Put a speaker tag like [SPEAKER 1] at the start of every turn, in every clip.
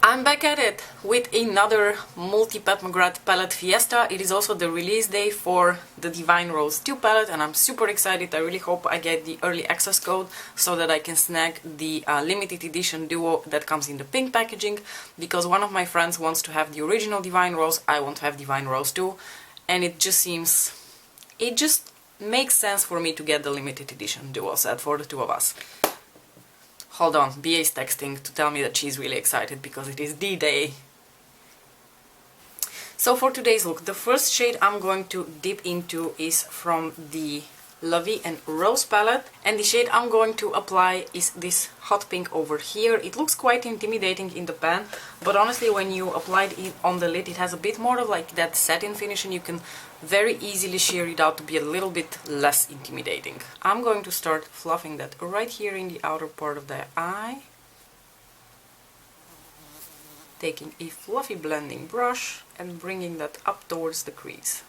[SPEAKER 1] I'm back at it with another multi-pad McGrath Palette Fiesta. It is also the release day for the Divine Rose 2 palette and I'm super excited. I really hope I get the early access code so that I can snag the limited edition duo that comes in the pink packaging, because one of my friends wants to have the original Divine Rose, I want to have Divine Rose 2, and it just makes sense for me to get the limited edition duo set for the two of us. Hold on, BA is texting to tell me that she's really excited because it is D-Day. So for today's look, the first shade I'm going to dip into is from the Lovey and Rose palette, and the shade I'm going to apply is this hot pink over here. It looks quite intimidating in the pan, but honestly when you apply it on the lid it has a bit more of like that satin finish and you can very easily shear it out to be a little bit less intimidating. I'm going to start fluffing that right here in the outer part of the eye, taking a fluffy blending brush and bringing that up towards the crease.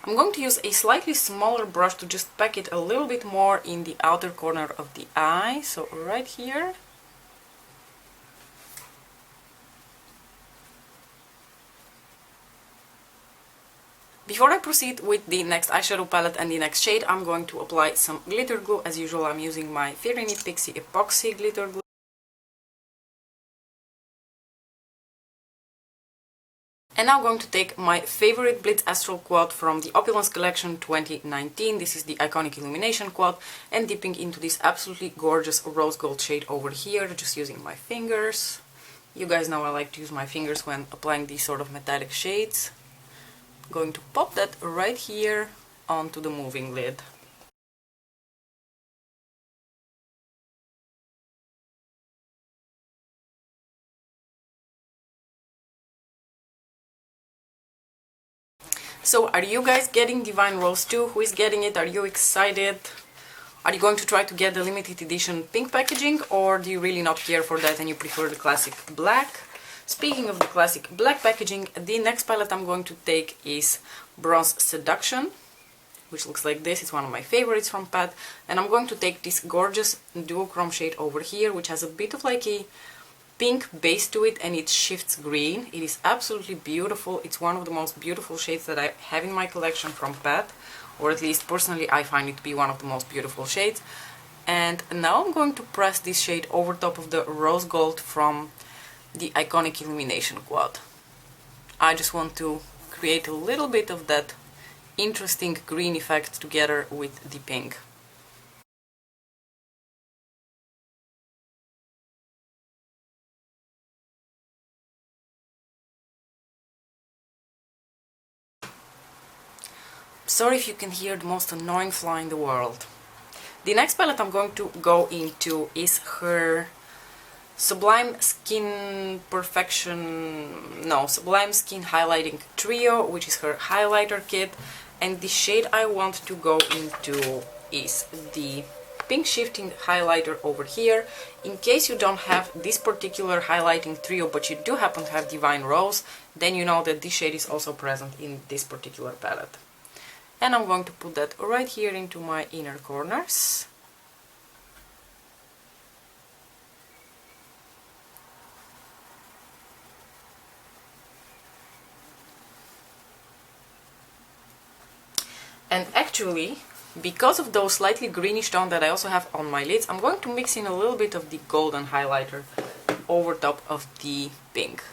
[SPEAKER 1] I'm going to use a slightly smaller brush to just pack it a little bit more in the outer corner of the eye, so right here. Before I proceed with the next eyeshadow palette and the next shade, I'm going to apply some glitter glue. As usual, I'm using my Very Neat Pixie Epoxy glitter glue. And now I'm going to take my favorite Blitz Astral Quad from the Opulence Collection 2019. This is the Iconic Illumination Quad, and dipping into this absolutely gorgeous rose gold shade over here, just using my fingers. You guys know I like to use my fingers when applying these sort of metallic shades. I'm going to pop that right here onto the moving lid. So, are you guys getting Divine Rose 2? Who is getting it? Are you excited? Are you going to try to get the limited edition pink packaging, or do you really not care for that and you prefer the classic black? Speaking of the classic black packaging, the next palette I'm going to take is Bronze Seduction, which looks like this. It's one of my favorites from Pat, and I'm going to take this gorgeous duochrome shade over here, which has a bit of like a pink base to it and it shifts green. It is absolutely beautiful. It's one of the most beautiful shades that I have in my collection from Pat, or at least personally I find it to be one of the most beautiful shades. And now I'm going to press this shade over top of the rose gold from the Iconic Illumination Quad. I just want to create a little bit of that interesting green effect together with the pink. Sorry if you can hear the most annoying fly in the world. The next palette I'm going to go into is her Sublime Skin Sublime Skin Highlighting Trio, which is her highlighter kit, and the shade I want to go into is the pink shifting highlighter over here. In case you don't have this particular highlighting trio but you do happen to have Divine Rose, then you know that this shade is also present in this particular palette. And I'm going to put that right here into my inner corners. And actually, because of those slightly greenish tone that I also have on my lids, I'm going to mix in a little bit of the golden highlighter over top of the pink.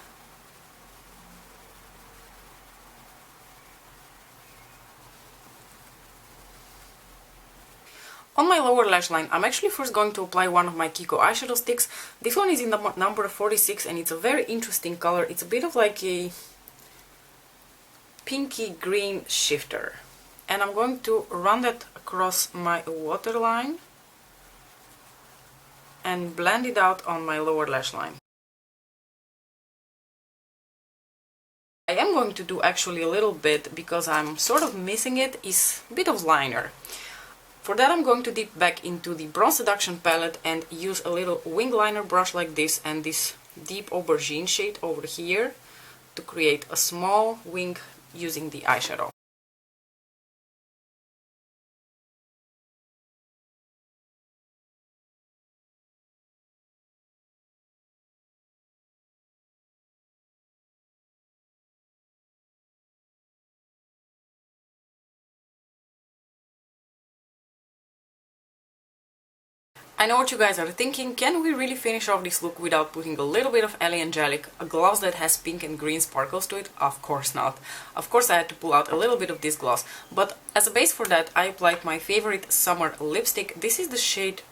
[SPEAKER 1] On my lower lash line, I'm actually first going to apply one of my Kiko eyeshadow sticks. This one is in the number 46 and it's a very interesting color. It's a bit of like a pinky green shifter. And I'm going to run that across my waterline and blend it out on my lower lash line. I am going to do actually a little bit, because I'm sort of missing it, is a bit of liner. For that I'm going to dip back into the Bronze Seduction palette and use a little wing liner brush like this and this deep aubergine shade over here to create a small wing using the eyeshadow. I know what you guys are thinking, can we really finish off this look without putting a little bit of Ellie Angelic, a gloss that has pink and green sparkles to it? Of course not. Of course I had to pull out a little bit of this gloss, but as a base for that I applied my favorite summer lipstick. This is the shade,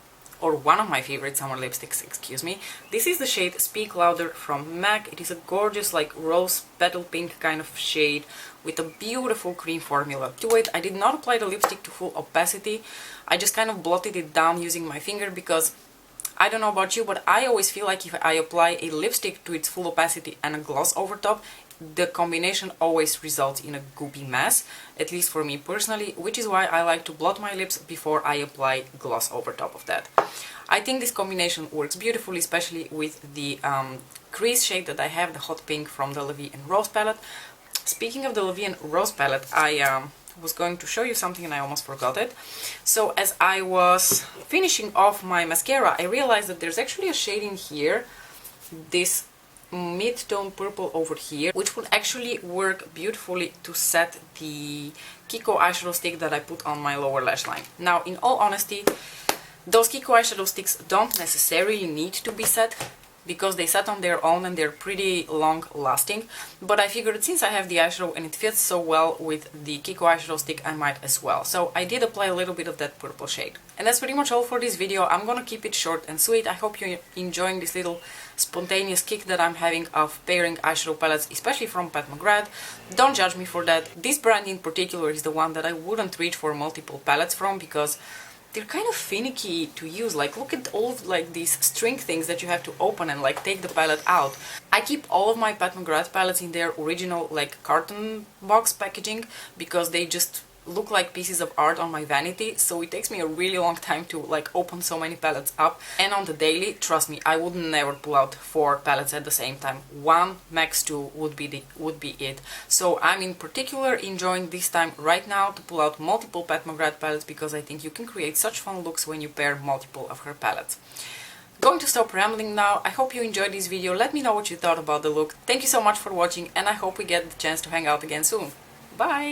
[SPEAKER 1] or one of my favorite summer lipsticks, excuse me. This is the shade Speak Louder from MAC. It is a gorgeous like rose petal pink kind of shade with a beautiful cream formula to it. I did not apply the lipstick to full opacity. I just kind of blotted it down using my finger because I don't know about you, but I always feel like if I apply a lipstick to its full opacity and a gloss over top, the combination always results in a goopy mess, at least for me personally, which is why I like to blot my lips before I apply gloss over top of that. I think this combination works beautifully, especially with the crease shade that I have, the hot pink from the La Vie en Rose palette. Speaking of the La Vie en Rose palette, I was going to show you something and I almost forgot it. So as I was finishing off my mascara, I realized that there's actually a shade in here, this mid-tone purple over here, which would actually work beautifully to set the Kiko eyeshadow stick that I put on my lower lash line. Now, in all honesty, those Kiko eyeshadow sticks don't necessarily need to be set, because they set on their own and they're pretty long lasting, but I figured since I have the eyeshadow and it fits so well with the Kiko eyeshadow stick, I might as well. So I did apply a little bit of that purple shade. And that's pretty much all for this video. I'm gonna keep it short and sweet. I hope you're enjoying this little spontaneous kick that I'm having of pairing eyeshadow palettes, especially from Pat McGrath. Don't judge me for that. This brand in particular is the one that I wouldn't reach for multiple palettes from because they're kind of finicky to use. Like, look at all of, like, these string things that you have to open and like take the palette out. I keep all of my Pat McGrath palettes in their original like carton box packaging because they just look like pieces of art on my vanity, so it takes me a really long time to like open so many palettes up. And on the daily, trust me, I would never pull out 4 palettes at the same time. 1, max 2 would be it. So I'm in particular enjoying this time right now to pull out multiple Pat McGrath palettes because I think you can create such fun looks when you pair multiple of her palettes. Going to stop rambling now. I hope you enjoyed this video. Let me know what you thought about the look. Thank you so much for watching and I hope we get the chance to hang out again soon. Bye!